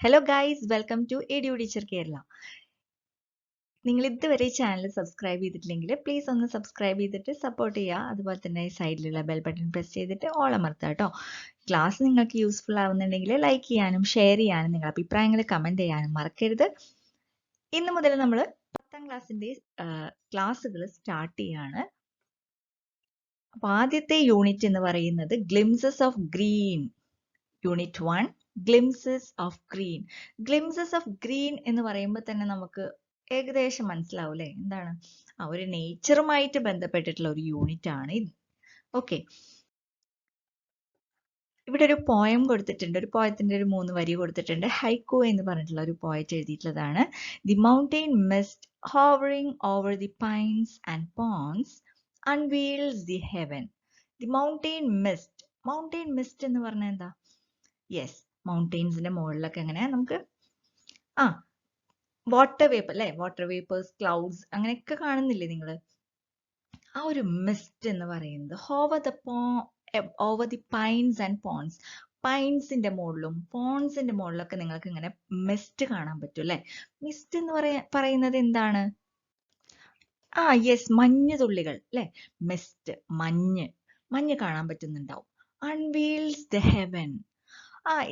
Hello guys, welcome to Edu Teacher Kerala. നിങ്ങൾ ഇതുവരെ ഈ ചാനൽ സബ്സ്ക്രൈബ് ചെയ്തിട്ടില്ലെങ്കിൽ പ്ലീസ് ഒന്ന് സബ്സ്ക്രൈബ് ചെയ്തിട്ട് സപ്പോർട്ട് ചെയ്യുക. അതുപോലെ തന്നെ സൈഡിലുള്ള ബെൽ ബട്ടൺ പ്രസ് ചെയ്തിട്ട് ഓൾ അമർത്തുക കേട്ടോ. ക്ലാസ് നിങ്ങൾക്ക് യൂസ്ഫുൾ ആവുന്നുണ്ടെങ്കിൽ ലൈക്ക് ചെയ്യാനും ഷെയർ ചെയ്യാനും നിങ്ങളുടെ അഭിപ്രായങ്ങൾ കമൻറ്റ് ചെയ്യാനും മറക്കരുത്. ഇന്ന് മുതൽ നമ്മൾ 10ാം ക്ലാസ്സിൻ്റെ ക്ലാസ്സുകൾ സ്റ്റാർട്ട് ചെയ്യാണ്. അപ്പോൾ ആദ്യത്തെ യൂണിറ്റ് എന്ന് പറയുന്നത് glimpses of green. Unit 1 glimpses of green. Glimpses of green എന്ന് പറയുമ്പോൾ തന്നെ നമുക്ക് ഏകദേശം മനസ്സിലാവും അല്ലേ, എന്താണ് ഒരു നേച്ചറുമായിട്ട് ബന്ധപ്പെട്ടിട്ടുള്ള ഒരു യൂണിറ്റ് ആണ് ഇത്. ഓക്കെ, ഇവിടെ ഒരു പോയം കൊടുത്തിട്ടുണ്ട്. ഒരു പോയത്തിന്റെ ഒരു 3 വരി കൊടുത്തിട്ടുണ്ട്. ഹൈക്കോ എന്ന് പറഞ്ഞിട്ടുള്ള ഒരു പോയറ്റ് എഴുതിയിട്ടുള്ളതാണ്. The mountain mist hovering over the pines and ponds unveils the heaven. The mountain mist. Mountain mist എന്ന് പറഞ്ഞാൽ എന്താ? യെസ്, മൗണ്ടെയിൻസിന്റെ മുകളിലൊക്കെ എങ്ങനെ നമുക്ക് വാട്ടർ വേപ്പർ അല്ലെ, വാട്ടർ വേപ്പേഴ്സ്, ക്ലൗഡ്സ് അങ്ങനെയൊക്കെ കാണുന്നില്ലേ നിങ്ങൾ? ആ ഒരു മിസ്റ്റ് എന്ന് പറയുന്നത് over the pines and ponds. പൈൻസിന്റെ മുകളിലും പോൺസിന്റെ മുകളിലൊക്കെ നിങ്ങൾക്ക് ഇങ്ങനെ മിസ്റ്റ് കാണാൻ പറ്റും അല്ലെ. മിസ്റ്റ് എന്ന് പറയുന്നത് എന്താണ്? യെസ്, മഞ്ഞുതുള്ളികൾ അല്ലെ. മിസ്റ്റ്, മഞ്ഞ് കാണാൻ പറ്റുന്നുണ്ടാവും. Unveils the heaven.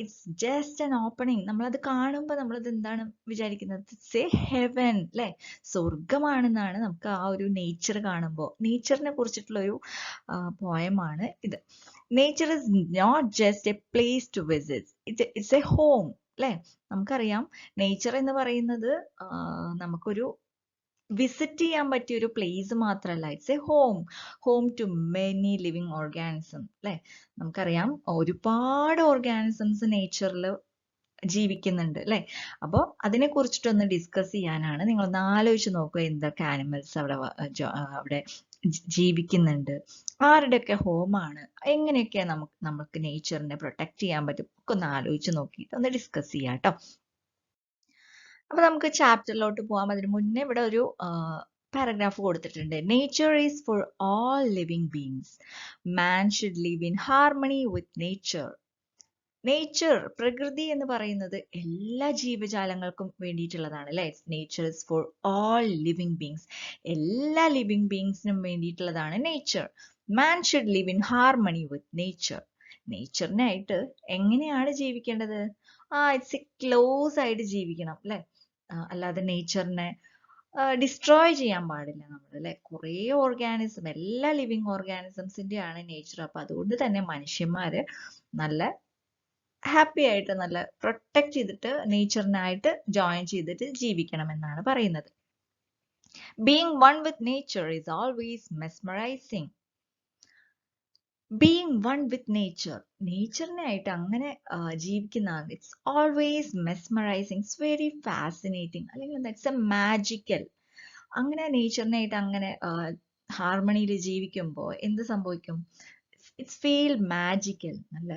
It's just an opening. നമ്മളത് കാണുമ്പോൾ നമ്മളത് എന്താണ് വിചാരിക്കുന്നത്? ഇറ്റ്സ് എ ഹെവൻ അല്ലെ, സ്വർഗമാണെന്നാണ് നമുക്ക് ആ ഒരു നേച്ചർ കാണുമ്പോൾ. നേച്ചറിനെ കുറിച്ചിട്ടുള്ള ഒരു പോയമാണ് ഇത്. Nature is not just a place to visit, it's a home അല്ലെ. നമുക്കറിയാം നേച്ചർ എന്ന് പറയുന്നത് നമുക്കൊരു വിസിറ്റ് ചെയ്യാൻ പറ്റിയ ഒരു പ്ലേസ് മാത്രമല്ല, it's a home to many living organism അല്ലെ. നമുക്കറിയാം ഒരുപാട് ഓർഗാനിസംസ് നേച്ചറിൽ ജീവിക്കുന്നുണ്ട് അല്ലെ. അപ്പോൾ അതിനെ കുറിച്ചിട്ടൊന്ന് ഡിസ്കസ് ചെയ്യാനാണ്. നിങ്ങളൊന്ന് ആലോചിച്ച് നോക്കുക, എന്തൊക്കെ ആനിമൽസ് അവിടെ ജീവിക്കുന്നുണ്ട്, ആരുടെയൊക്കെ ഹോമാണ്, എങ്ങനെയൊക്കെ നമുക്ക് നേച്ചറിനെ പ്രൊട്ടക്ട് ചെയ്യാൻ പറ്റും ഒക്കെ ഒന്ന് ആലോചിച്ച് നോക്കിയിട്ട് ഒന്ന് ഡിസ്കസ് ചെയ്യാം കേട്ടോ. അപ്പൊ നമുക്ക് ചാപ്റ്ററിലോട്ട് പോകാം. അതിന് മുന്നേ ഇവിടെ ഒരു പാരഗ്രാഫ് കൊടുത്തിട്ടുണ്ട്. Nature is for all living beings. Man should live in harmony with nature. Nature, പ്രകൃതി എന്ന് പറയുന്നത് എല്ലാ ജീവജാലങ്ങൾക്കും വേണ്ടിയിട്ടുള്ളതാണ് അല്ലെ. Nature is for all living beings. എല്ലാ ലിവിങ് ബീങ്സിനും വേണ്ടിയിട്ടുള്ളതാണ് nature. Man should live in harmony with nature. നേച്ചറിനായിട്ട് എങ്ങനെയാണ് ജീവിക്കേണ്ടത്? ഇറ്റ്സ് എ ക്ലോസ് ആയിട്ട് ജീവിക്കണം അല്ലെ. അല്ലാതെ നേച്ചറിനെ ഡിസ്ട്രോയ് ചെയ്യാൻ പാടില്ല നമ്മൾ അല്ലെ. കുറേ ഓർഗാനിസം, എല്ലാ ലിവിങ് ഓർഗാനിസംസിന്റെ ആണ് നേച്ചർ. അപ്പൊ അതുകൊണ്ട് തന്നെ മനുഷ്യന്മാര് നല്ല ഹാപ്പി ആയിട്ട് നല്ല പ്രൊട്ടക്ട് ചെയ്തിട്ട് നേച്ചറിനായിട്ട് ജോയിൻ ചെയ്തിട്ട് ജീവിക്കണം എന്നാണ് പറയുന്നത്. Being one with nature is always mesmerising. Being one with nature, നേച്ചറിനായിട്ട് അങ്ങനെ ജീവിക്കുന്ന, it's always mesmerising, it's very fascinating, അല്ലെങ്കിൽ ഇറ്റ്സ് എ മാജിക്കൽ. അങ്ങനെ നേച്ചറിനായിട്ട് അങ്ങനെ ഹാർമണിയിൽ ജീവിക്കുമ്പോൾ എന്ത് സംഭവിക്കും? It's feel magical. നല്ല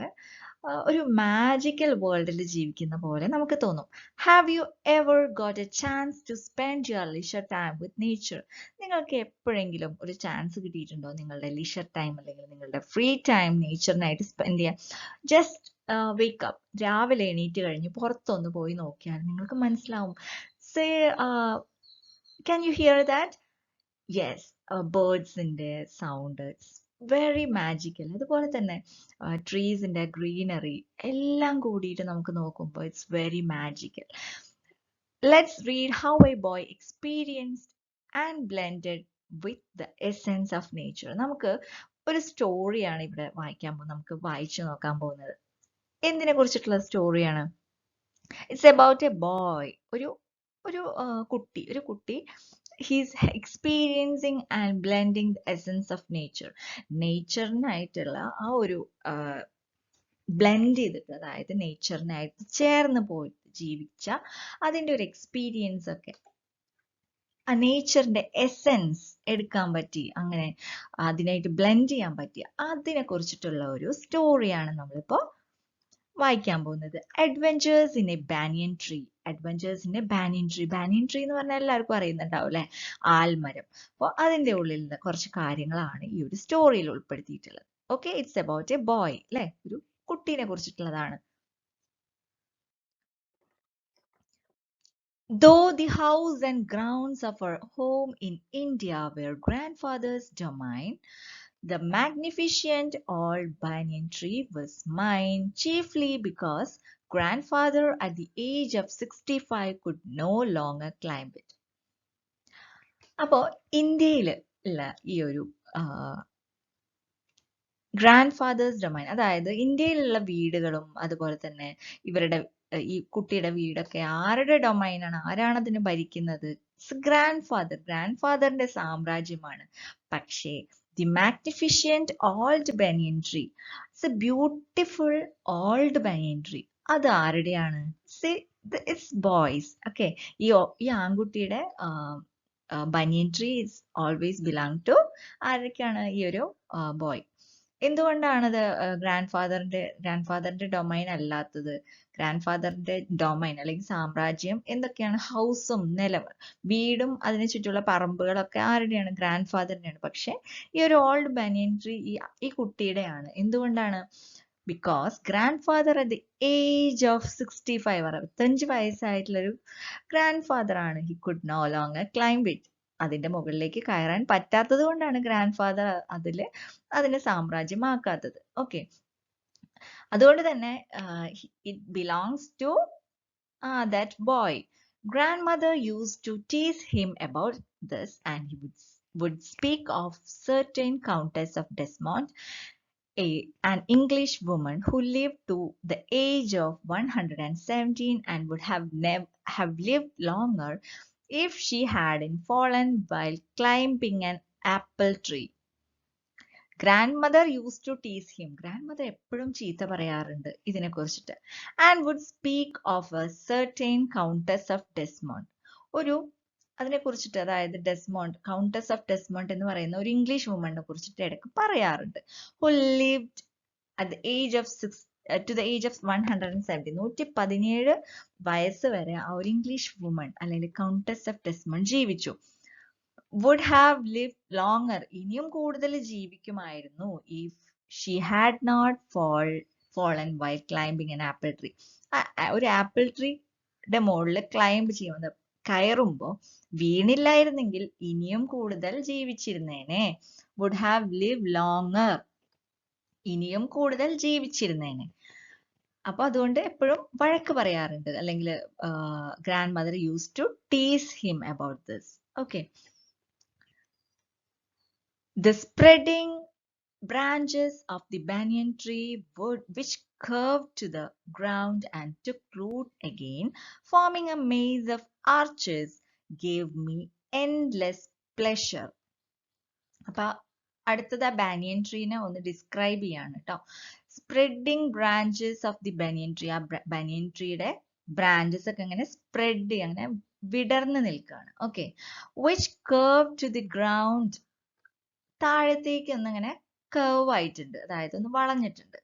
ഒരു മാജിക്കൽ വേൾഡിൽ ജീവിക്കുന്ന പോലെ നമുക്ക് തോന്നും. Have you ever got a chance to spend your leisure time with nature? നിങ്ങൾക്ക് എപ്പോഴെങ്കിലും ഒരു ചാൻസ് കിട്ടിയിട്ടുണ്ടോ നിങ്ങളുടെ ലിഷർ ടൈം അല്ലെങ്കിൽ നിങ്ങളുടെ ഫ്രീ ടൈം നേച്ചറിനായിട്ട് സ്പെൻഡ് ചെയ്യാൻ? ജസ്റ്റ് വേക്ക് അപ്പ്, രാവിലെ എണീറ്റ് കഴിഞ്ഞ് പുറത്തൊന്ന് പോയി നോക്കിയാൽ നിങ്ങൾക്ക് മനസ്സിലാവും. Say can you hear that? Yes, ബേർഡ്സിന്റെ സൗണ്ട്, വെരി മാജിക്കൽ. അതുപോലെ തന്നെ ട്രീസിന്റെ ഗ്രീനറി എല്ലാം കൂടിയിട്ട് നമുക്ക് നോക്കുമ്പോൾ it's very magical. Let's read how a boy experienced and blended with the essence of nature. നമുക്ക് ഒരു സ്റ്റോറിയാണ് ഇവിടെ വായിക്കാൻ പോകുന്നത്, നമുക്ക് വായിച്ചു നോക്കാൻ പോകുന്നത്. എന്തിനെ കുറിച്ചിട്ടുള്ള സ്റ്റോറിയാണ്? It's about a boy. ഒരു കുട്ടി he's experiencing and blending the essence of nature. നേച്ചറിനായിട്ടുള്ള ആ ഒരു ബ്ലെൻഡ് ചെയ്തിട്ട്, അതായത് നേച്ചറിനായിട്ട് ചേർന്ന് പോയിട്ട് ജീവിച്ച അതിൻ്റെ ഒരു എക്സ്പീരിയൻസ് ഒക്കെ, ആ നേച്ചറിന്റെ എസെൻസ് എടുക്കാൻ പറ്റി, അങ്ങനെ അതിനായിട്ട് ബ്ലെൻഡ് ചെയ്യാൻ പറ്റി, അതിനെ കുറിച്ചിട്ടുള്ള ഒരു സ്റ്റോറിയാണ് നമ്മളിപ്പോ വായിക്കാൻ പോകുന്നത്. Adventures in A banyan tree. Adventures in A banyan tree. Banyan tree എന്ന് പറഞ്ഞാൽ എല്ലാവർക്കും അറിയുന്നുണ്ടാവും അല്ലെ, ആൽമരം. അപ്പോൾ അതിന്റെ ഉള്ളിൽ നിന്ന് കുറച്ച് കാര്യങ്ങളാണ് ഈ ഒരു സ്റ്റോറിയിൽ ഉൾപ്പെടുത്തിയിട്ടുള്ളത്. Okay, it's about a boy അല്ലെ, ഒരു കുട്ടീനെ കുറിച്ചിട്ടുള്ളതാണ്. Though the house and grounds of our home in India were grandfather's domain, the magnificent old banyan tree was mine, chiefly because grandfather at the age of 65 could no longer climb it. അപ്പോൾ ഇന്ത്യയിൽ ഉള്ള ഈ ഒരു grand fathers domain, അതായത് ഇന്ത്യയിലുള്ള വീടുകളും അതുപോലെ തന്നെ ഇവരുടെ ഈ കുട്ടിയുടെ വീടൊക്കെ ആരുടെ ഡൊമൈനാണ്, ആരാണ് അതിന് ഭരിക്കുന്നത്? ഗ്രാൻഡ് ഫാദറിന്റെ സാമ്രാജ്യമാണ്. പക്ഷേ the magnificent old banyan tree, it's a beautiful old banyan tree, അത് ആരുടെയാണ്? It's boy's. ഓക്കെ, ഈ ആൺകുട്ടിയുടെ banyan tree is always belong to ആരൊക്കെയാണ്? ഈ ഒരു ബോയ്. എന്തുകൊണ്ടാണത് ഗ്രാൻഡ് ഫാദറിന്റെ ഡൊമൈൻ അല്ലാത്തത്? ഗ്രാൻഡ് ഫാദറിന്റെ ഡൊമൈൻ അല്ലെങ്കിൽ സാമ്രാജ്യം എന്തൊക്കെയാണ്? ഹൗസും വീടും അതിന് ചുറ്റുള്ള പറമ്പുകളൊക്കെ ആരുടെയാണ്? ഗ്രാൻഡ് ഫാദറിന്റെയാണ്. പക്ഷെ ഈ ഒരു ഓൾഡ് ബനിയൻ ട്രീ ഈ കുട്ടിയുടെയാണ്. എന്തുകൊണ്ടാണ്? Because grandfather at the age of 65, 65 വയസ്സായിട്ടുള്ളൊരു ഗ്രാൻഡ് ഫാദർ ആണ്. He could no longer climb it. അതിന്റെ മുകളിലേക്ക് കയറാൻ പറ്റാത്തത് കൊണ്ടാണ് ഗ്രാൻഡ് ഫാദർ അതിനെ സാമ്രാജ്യമാക്കാത്തത്. ഓക്കെ, അതുകൊണ്ട് തന്നെ it belongs to that boy. Grandmother used to tease him about this, and he would speak of certain Countess of Desmond, an English woman who lived to the age of 117 and would have lived longer if she hadn't fallen while climbing an apple tree. Grandmother used to tease him. Grandmother എപ്പോഴും ചീത്ത പറയാറുണ്ട് ഇതിനെ കുറിച്ചിട്ട്. And would speak of a certain Countess of Desmond. അതിനെ കുറിച്ചിട്ട്, അതായത് countess of ഡെസ്മോണ്ട് എന്ന് പറയുന്ന ഒരു ഇംഗ്ലീഷ് വുമണിനെ കുറിച്ചിട്ട് ഇടയ്ക്ക് പറയാറുണ്ട്. Who lived at the age of to the age of 170. 117 വയസ്സ് വരെ ആ ഒരു ഇംഗ്ലീഷ് വുമൺ അല്ലെങ്കിൽ കൗണ്ടസ് ഓഫ് ഡെസ്മോണ്ട് ജീവിച്ചു. would have lived longer, ഇനിയും കൂടുതൽ ജീവിക്കുമായിരുന്നു, if she had not fallen while climbing an apple tree. ഒരു ആപ്പിൾ ട്രീയുടെ മുകളിൽ ക്ലൈംബ് ചെയ്യുന്നത്, കയറുമ്പോൾ വീണില്ലായിരുന്നെങ്കിൽ ഇനിയും കൂടുതൽ ജീവിച്ചിരുന്നേനെ. would have lived longer, ഇനിയും കൂടുതൽ ജീവിച്ചിരുന്നേനെ. അപ്പൊ അതുകൊണ്ട് എപ്പോഴും വഴക്ക് പറയാറുണ്ട്, അല്ലെങ്കിൽ grandmother use to tease him about this. Okay, the spreading branches of the banyan tree which curved to the ground and took root again, forming a maze of arches, gave me endless pleasure. അപ്പൊ അടുത്തത് ആ banyan ട്രീനെ ഒന്ന് describe ചെയ്യാണ് കേട്ടോ. Spreading branches of the banyan tree, ആ banyan ട്രീയുടെ branches ഒക്കെ ഇങ്ങനെ സ്പ്രെഡ് ചെയ്യുക, അങ്ങനെ വിടർന്ന് നിൽക്കുകയാണ്. Okay, which curve to the ground, താഴത്തേക്ക് ഒന്നിങ്ങനെ കർവ് ആയിട്ടുണ്ട്, അതായത് ഒന്ന് വളഞ്ഞിട്ടുണ്ട്.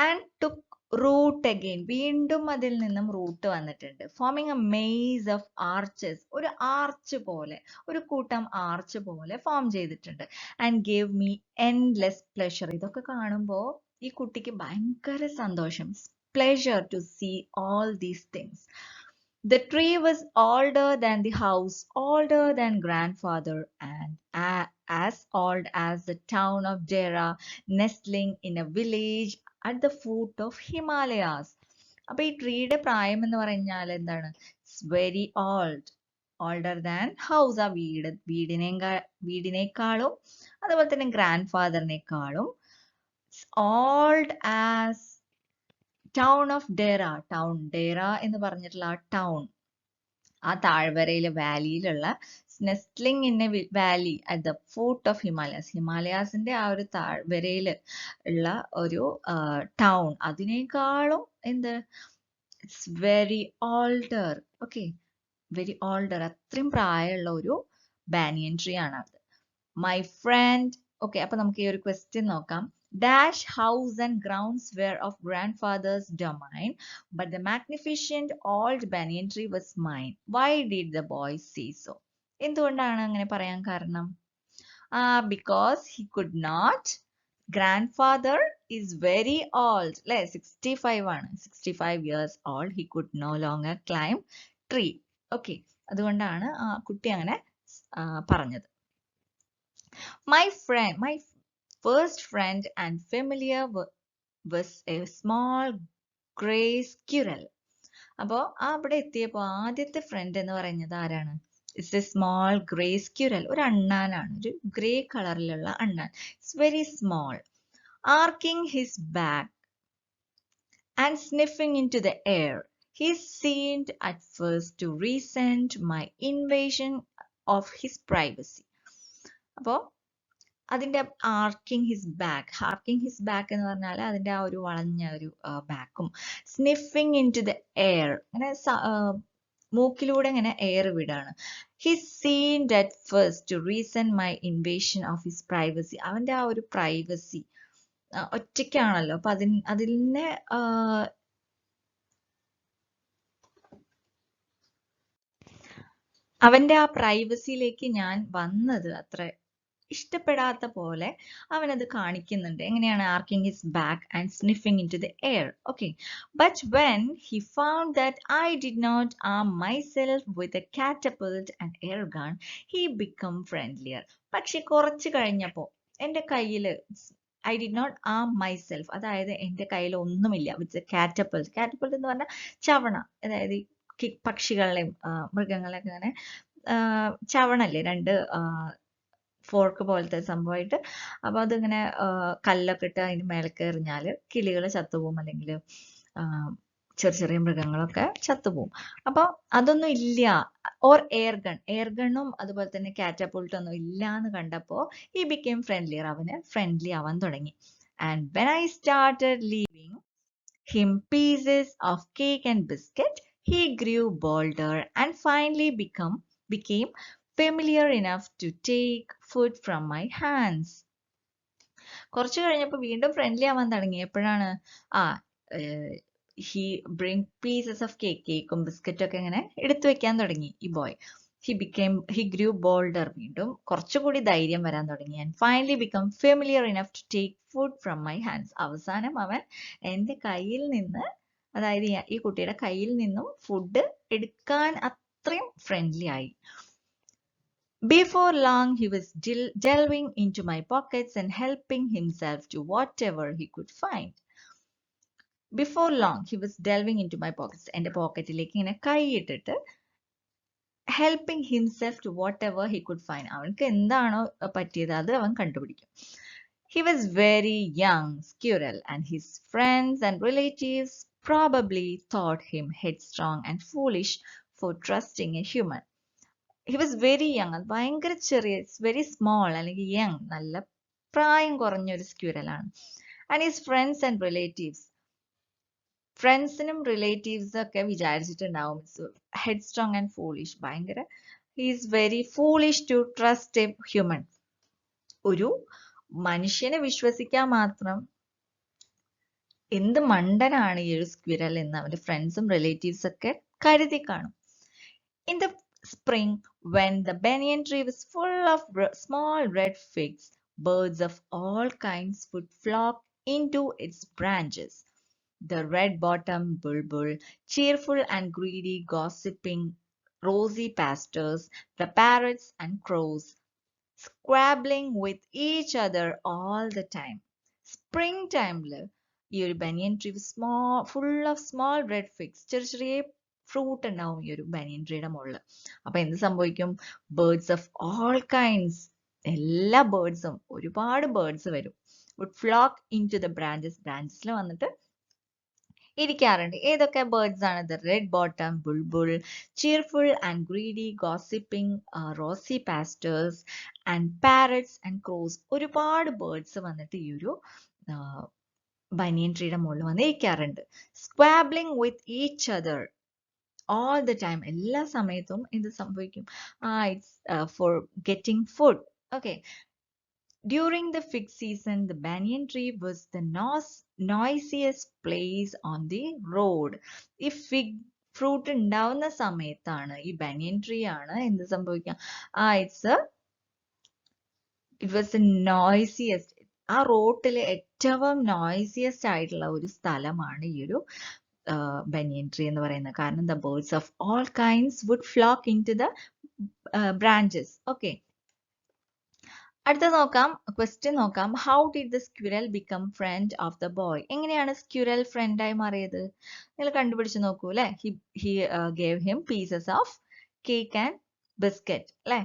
ആൻഡ് ടുക്ക് റൂട്ട് അഗെയിൻ, വീണ്ടും അതിൽ നിന്നും റൂട്ട് വന്നിട്ടുണ്ട്. Forming a maze of arches, ഒരു ആർച്ച് പോലെ, ഒരു കൂട്ടം ആർച്ച് പോലെ ഫോം ചെയ്തിട്ടുണ്ട്. And gave me endless pleasure, ഇതൊക്കെ കാണുമ്പോൾ ഈ കുട്ടിക്ക് ഭയങ്കര സന്തോഷം. Pleasure to see all these things. The tree was older than the house, older than grandfather, and as old as the town of Dera, nestling in a village at the foot of Himalayas. അപ്പൊ ഈ ട്രീയുടെ പ്രായം എന്ന് പറഞ്ഞാൽ എന്താണ്? It's very old, older than house, ആ വീടിനേക്കാളും അതുപോലെ തന്നെ ഗ്രാൻഡ് ഫാദറിനേക്കാളും old as town of Dehra. Dehra എന്ന് പറഞ്ഞിട്ടുള്ള ആ ടൗൺ, ആ താഴ്വരയിലെ വാലിയിലുള്ള, nestling in a valley at the foot of Himalayas, ഹിമാലയാസിന്റെ ആ ഒരു താഴ്വരയിൽ ഉള്ള ഒരു ടൗൺ, അതിനേക്കാളും എന്ത്, it's very older. Okay, very older, അത്രയും പ്രായമുള്ള ഒരു ബാനിയൻ ട്രീ ആണ് അത്. My friend. ഓക്കെ, അപ്പൊ നമുക്ക് ഈ ഒരു ക്വസ്റ്റ്യൻ നോക്കാം. Dash house and grounds were of grandfather's domain, but the magnificent old banyan tree was mine. Why did the boy say so? എന്തുകൊണ്ടാണ് അങ്ങനെ പറയാൻ കാരണം? Because he could not. Grandfather is very old, അല്ലെ? 65 ആണ്, 65 years old. He could no longer climb tree. Okay, അതുകൊണ്ടാണ് ആ കുട്ടി അങ്ങനെ പറഞ്ഞത്. My friend, my first friend and familiar was a small gray squirrel. അപ്പോൾ അവിടെ എത്തിയപ്പോൾ ആദ്യത്തെ ഫ്രണ്ട് എന്ന് പറയുന്നത് ആരാണ്? It's A small grey squirrel. ഒരു അണ്ണാനാണ്, ഒരു ഗ്രേ കളറിലുള്ള അണ്ണാൻ. It's very small. Arching his back and sniffing into the air. He seemed at first to resent my invasion of his privacy. അപ്പോൾ അതിന്റെ ആർക്കിംഗ് ഹിസ് ബാക്ക് എന്ന് പറഞ്ഞാൽ അതിന്റെ ആ ഒരു വളഞ്ഞ ഒരു ബാക്കും, sniffing into the air, അങ്ങനെ മൂക്കിലൂടെ ഇങ്ങനെ എയർ വിടാണ്. He seemed at first to resent my invasion of his privacy. അവന്റെ ആ ഒരു പ്രൈവസി, ഒറ്റയ്ക്കാണല്ലോ, അപ്പൊ അതിനെ അവന്റെ ആ പ്രൈവസിയിലേക്ക് ഞാൻ വന്നത് അത്ര ഇഷ്ടപ്പെടാത്ത പോലെ അവനത് കാണിക്കുന്നുണ്ട്. എങ്ങനെയാണ്? Arching his back and sniffing into the air. Okay, but when he found that I did not arm myself with a catapult and air gun, he become friendlier. പക്ഷെ കുറച്ച് കഴിഞ്ഞപ്പോൾ എൻ്റെ കയ്യിൽ I did not arm myself, അതായത് എൻ്റെ കയ്യിൽ ഒന്നുമില്ല, വിത്ത് കാറ്റപ്പൾട്ട്. കാറ്റപ്പൾട്ട് എന്ന് പറഞ്ഞാൽ ചവണ, അതായത് പക്ഷികളെയും മൃഗങ്ങളെയൊക്കെ അങ്ങനെ ചവണല്ലേ, രണ്ട് ഫോർക്ക് പോലത്തെ സംഭവമായിട്ട്. അപ്പൊ അതിങ്ങനെ കല്ലൊക്കെ ഇട്ട് അതിന് മേലക്ക് എറിഞ്ഞാല് കിളികൾ ചത്തുപോകും, അല്ലെങ്കിൽ ചെറിയ ചെറിയ മൃഗങ്ങളൊക്കെ ചത്തുപോകും. അപ്പൊ അതൊന്നും ഇല്ല. ഓർ എയർ ഗണ്ണും അതുപോലെ തന്നെ കാറ്റപ്പുൾട്ടൊന്നും ഇല്ല എന്ന് കണ്ടപ്പോ ഈ ബിക്കെയിം ഫ്രണ്ട്ലിയർ, അവന് ഫ്രണ്ട്ലി ആവാൻ തുടങ്ങി. And when I started leaving him pieces of cake and biscuit, he grew bolder and finally became familiar enough to take food from my hands. കുറച്ച് കഴിഞ്ഞപ്പോൾ വീണ്ടും ഫ്രണ്ട്ലി ആവാൻ തുടങ്ങി. എപ്പോഴാണ്? ഹി ബ്രിങ് പീസസ് ഓഫ് കേക്കും ബിസ്ക്കറ്റും ഒക്കെ ഇങ്ങനെ എടുത്തു വെക്കാൻ തുടങ്ങി ഈ ബോയ്. ഹി ഗ്രൂ ബോൾഡർ, വീണ്ടും കുറച്ചുകൂടി ധൈര്യം വരാൻ തുടങ്ങി. And finally become familiar enough to take food from my hands. അവസാനം അവൻ എൻ്റെ കയ്യിൽ നിന്ന്, അതായത് ഈ കുട്ടിയുടെ കയ്യിൽ നിന്നും ഫുഡ് എടുക്കാൻ അത്രയും ഫ്രണ്ട്ലി ആയി. Before long, he was delving into my pockets and helping himself to whatever he could find. Before long, he was delving into my pockets. എൻ്റെ പോക്കറ്റിലേക്ക് ഇങ്ങനെ കൈയിട്ടിട്ട് helping himself to whatever he could find. അവൻക്ക് എന്താണോ പറ്റിയത് അത് അവൻ കണ്ടുപിടിക്കും. He was very young squirrel and his friends and relatives probably thought him headstrong and foolish for trusting a human. He was very young. അത് ഭയങ്കര ചെറിയ, very small അല്ലെങ്കിൽ യങ്, നല്ല പ്രായം കുറഞ്ഞൊരു സ്ക്യൂരലാണ്. And his friends and relatives, ഫ്രണ്ട്സിനും റിലേറ്റീവ്സും ഒക്കെ വിചാരിച്ചിട്ടുണ്ടാവും ഹെഡ് സ്ട്രോങ് ആൻഡ് ഫൂളിഷ്, ഭയങ്കര he's very foolish to trust a human. ഒരു മനുഷ്യനെ വിശ്വസിക്കാൻ മാത്രം എന്ത് മണ്ടനാണ് ഈ ഒരു സ്ക്വിരൽ എന്ന് അവന്റെ ഫ്രണ്ട്സും റിലേറ്റീവ്സ് ഒക്കെ കരുതി കാണും. In the spring, when the banyan tree was full of small red figs, birds of all kinds would flock into its branches. The red-bottomed bulbul, cheerful and greedy, gossiping rosy pastors, the parrots and crows, squabbling with each other all the time. Springtime, ഈ ഒരു ബനിയൻ tree full of small red figs, ചെറിയ ചെറിയ fruit ഉണ്ടാവും ഈ ഒരു banyan ട്രീയുടെ മുകളിൽ. അപ്പൊ എന്ത് സംഭവിക്കും? ബേർഡ്സ് ഓഫ് ഓൾ കൈൻഡ്സ്, എല്ലാ ബേർഡ്സും, ഒരുപാട് ബേർഡ്സ് വരും. Would flock into the ബ്രാഞ്ചസിൽ വന്നിട്ട് ഇരിക്കാറുണ്ട്. ഏതൊക്കെ ബേർഡ്സ് ആണ്? The red bottom bulbul, cheerful and greedy, gossiping rosy pastors, and parrots and crows. ഒരുപാട് ബേർഡ്സ് വന്നിട്ട് ഈ ഒരു ബനിയൻ ട്രീയുടെ മുകളിൽ വന്ന് ഇരിക്കാറുണ്ട്. Squabbling with each other all the time, എല്ലാ സമയത്തും എന്ത് സംഭവിക്കും? It's for getting food. Okay. During the fig season, the banyan tree was the noisiest place on the road. ഈ ഫിഗ് ഫ്രൂട്ട് ഉണ്ടാവുന്ന സമയത്താണ്, ഈ ബനിയൻ ട്രീ ആണ് എന്ത് സംഭവിക്കുക? it was the noisiest, ആ റോട്ടിലെ ഏറ്റവും നോയ്സിയസ്റ്റ് ആയിട്ടുള്ള ഒരു സ്ഥലമാണ് ഈ ഒരു banyan tree എന്ന് പറയുന്നത്. കാരണം the birds of all kinds would flock into the branches. Okay. അടുത്ത നോക്കാം, ക്വസ്റ്റ്യൻ നോക്കാം. How did the squirrel become friend of the boy? എങ്ങനെയാണ് സ്ക്വിറൽ ഫ്രണ്ട് ആയി മാറിയത്? നിങ്ങൾ കണ്ടുപിടിച്ച് നോക്കൂ അല്ലെ. He gave him pieces of cake and biscuit അല്ലെ.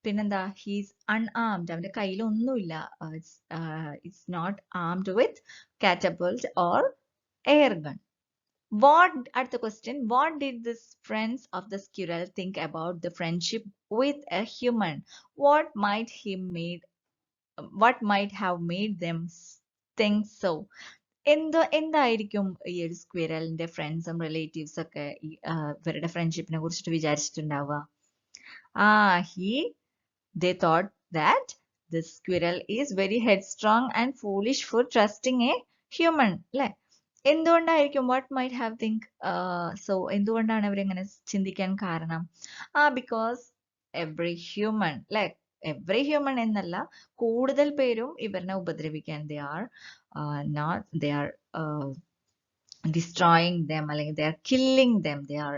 പിന്നെന്താ, ഹീസ് അൺആംഡ്, അവന്റെ കയ്യിൽ ഒന്നുമില്ല. It's not armed with catapult or air gun. At the question, what did the friends of the squirrel think about the friendship with a human? What might have made them think so? എന്തായിരിക്കും ഈ ഒരു സ്ക്വിറലിന്റെ ഫ്രണ്ട്സും relatives ഒക്കെ ഇവരുടെ ഫ്രണ്ട്ഷിപ്പിനെ കുറിച്ചിട്ട് വിചാരിച്ചിട്ടുണ്ടാവുക? They thought that the squirrel is very headstrong and foolish for trusting a human. അല്ലെ? എന്തുകൊണ്ടായിരിക്കും? What might have think so എന്തുകൊണ്ടാണ് അവരിങ്ങനെ ചിന്തിക്കാൻ കാരണം? ബിക്കോസ് എവറി ഹ്യൂമൻ, അല്ലെ, എവറി ഹ്യൂമൻ എന്നല്ല, കൂടുതൽ പേരും ഇവരിനെ ഉപദ്രവിക്കാൻ ദേ ആർ ഡിസ്ട്രോയിങ് ദം, അല്ലെങ്കിൽ they are killing dum, they are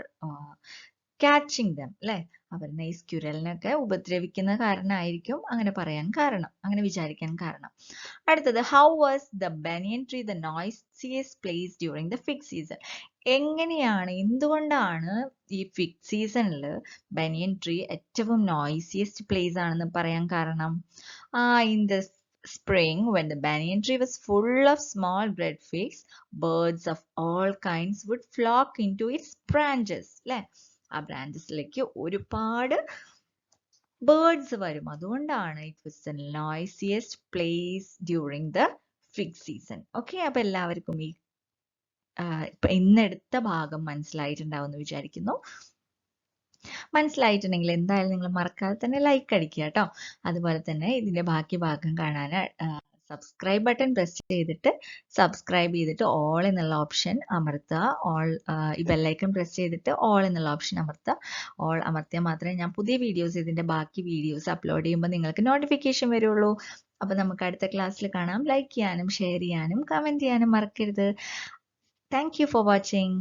catching dum, അല്ലെ. അവരിനെ ഈ സ്ക്വിറലിനൊക്കെ ഉപദ്രവിക്കുന്ന കാരണമായിരിക്കും അങ്ങനെ പറയാൻ കാരണം, അങ്ങനെ വിചാരിക്കാൻ കാരണം. അടുത്തത്, how was the banyan tree the noisiest place during the fig season? എങ്ങനെയാണ്, എന്തുകൊണ്ടാണ് ഈ ഫിഗ് സീസണിൽ ബനിയൻ ട്രീ ഏറ്റവും നോയ്സിയസ്റ്റ് പ്ലേസ് ആണെന്ന് പറയാൻ കാരണം? In the spring, when the banyan tree was full of small red figs, birds of all kinds would flock into its branches. അല്ലെ, ആ ബ്രാഞ്ചസിലേക്ക് ഒരുപാട് ബേർഡ്സ് വരും. അതുകൊണ്ടാണ് it was the noisiest place during the fig season. Okay, അപ്പൊ എല്ലാവർക്കും ഈ ഇന്നെടുത്ത ഭാഗം മനസ്സിലായിട്ടുണ്ടാവും എന്ന് വിചാരിക്കുന്നു. മനസ്സിലായിട്ടുണ്ടെങ്കിൽ എന്തായാലും നിങ്ങൾ മറക്കാതെ തന്നെ ലൈക്ക് അടിക്കുക കേട്ടോ. അതുപോലെ തന്നെ ഇതിന്റെ ബാക്കി ഭാഗം കാണാൻ സബ്സ്ക്രൈബ് ബട്ടൺ പ്രസ് ചെയ്തിട്ട് സബ്സ്ക്രൈബ് ചെയ്തിട്ട് ഓൾ എന്നുള്ള ഓപ്ഷൻ അമർത്തുക. ഈ ബെല്ലൈക്കൺ പ്രസ് ചെയ്തിട്ട് ഓൾ എന്നുള്ള ഓപ്ഷൻ അമർത്തുക. ഓൾ അമർത്തിയാൽ മാത്രമേ ഞാൻ പുതിയ വീഡിയോസ്, ഇതിന്റെ ബാക്കി വീഡിയോസ് അപ്ലോഡ് ചെയ്യുമ്പോൾ നിങ്ങൾക്ക് നോട്ടിഫിക്കേഷൻ വരുള്ളൂ. അപ്പൊ നമുക്ക് അടുത്ത ക്ലാസ്സിൽ കാണാം. ലൈക്ക് ചെയ്യാനും ഷെയർ ചെയ്യാനും കമന്റ് ചെയ്യാനും മറക്കരുത്. Thank you for watching.